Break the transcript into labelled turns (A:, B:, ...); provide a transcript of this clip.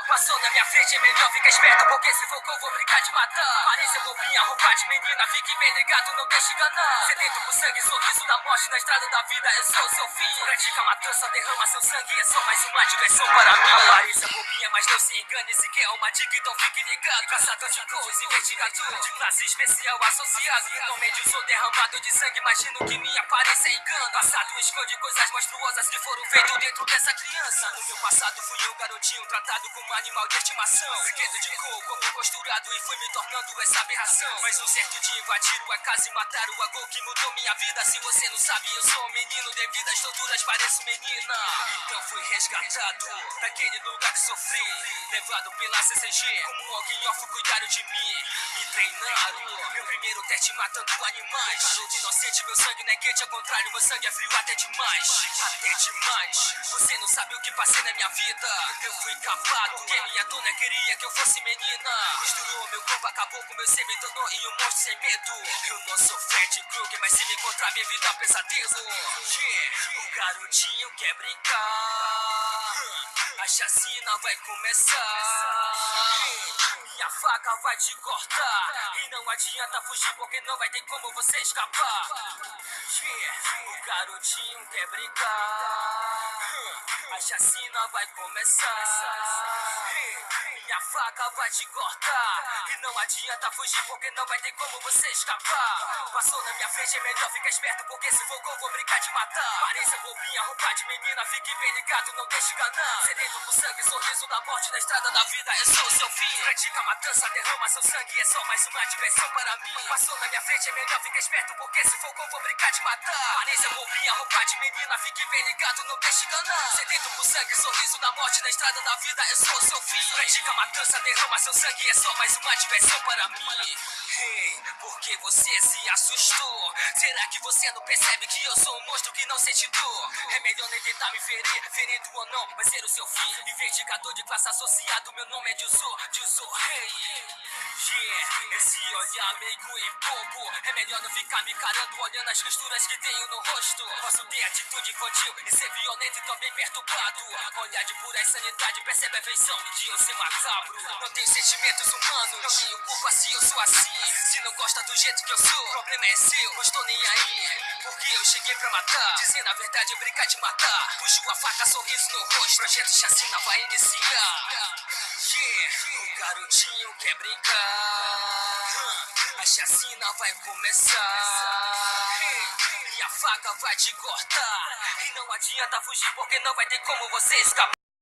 A: Passou na minha frente, é melhor ficar esperto, porque se for eu vou brincar de matar. Pareça bobinha, roupa de menina, fique bem ligado, não deixe enganar. Sedento por sangue, sorriso da morte na estrada da vida, eu sou o seu fim. Pratica matança, derrama seu sangue, é só mais uma diversão para mim. Apareça bobinha, mas não se engane, se quer uma dica, então fique ligado. Caçador de cores, investigador, de classe especial associado. No meio sou derramado de sangue, imagino que minha aparência é engano. Passado esconde coisas monstruosas que foram feitas dentro dessa criança. No meu passado fui um garotinho tratado como animal de estimação. Brinquedo de corpo costurado e fui me tornando essa aberração. Mas um certo dia invadiram a casa e mataram a gol que mudou minha vida. Se você não sabe, eu sou um menino, devido às torturas pareço menina. Então fui resgatado daquele lugar que sofri, levado pela CCG, como alguém órfão cuidaram de mim. Me treinaram, meu primeiro teste matando animais. Garoto inocente, meu sangue não é quente, ao contrário, meu sangue é frio até demais. Até demais, você não sabe o que passei na minha vida. Eu fui capado, porque minha dona queria que eu fosse menina. Misturou meu corpo, acabou com meu ser, me tornou em um monstro sem medo. Eu não sou Fred Krueger, mas se me encontrar minha vida é um pesadelo. O garotinho quer brincar, a chacina vai começar. Minha faca vai te cortar, e não adianta fugir porque não vai ter como você escapar. O garotinho quer brincar, a chacina vai começar. Minha faca vai te cortar, e não adianta fugir porque não vai ter como você escapar. Passou na minha frente, é melhor ficar esperto, porque se for eu vou brincar de matar. Pareça bobinha, roupa de menina, fique bem ligado, não deixe enganar. Sedento por sangue, sorriso da morte na estrada da vida, eu sou o seu fim. Pratica matança, derrama seu sangue, é só mais uma diversão para mim. Passou na minha frente, é melhor ficar esperto, porque se for eu vou brincar de matar. Pareça bobinha, roupa de menina, fique bem ligado, não deixe enganar. Sedento por sangue, sorriso da morte na estrada da vida, eu sou o seu fim. Pratica matança, derrama seu sangue, é só mais uma diversão para mim. Hey, por que você se assustou? Será que você não percebe que eu sou um monstro que não sente dor? É melhor nem tentar me ferir, ferido ou não, vai ser o seu fim. Investigador de classe associado, meu nome é Dilzor, hey. Esse olhar meigo e bobo, é melhor não ficar me encarando, olhando as costuras que tenho no rosto. Posso ter atitude infantil e ser violento e também perturbado. Olhar de pura insanidade, percebe a feição de eu ser macabro. Não tenho sentimentos humanos, não tenho culpa se eu sou assim. Se não gosta do jeito que eu sou, o problema é seu, não estou nem aí. Porque eu cheguei pra matar, dizendo a verdade é brincar de matar. Puxo a faca, sorriso no rosto, projeto chacina vai iniciar. O garotinho quer brincar, a chacina vai começar. Minha faca vai te cortar, e não adianta fugir porque não vai ter como você escapar.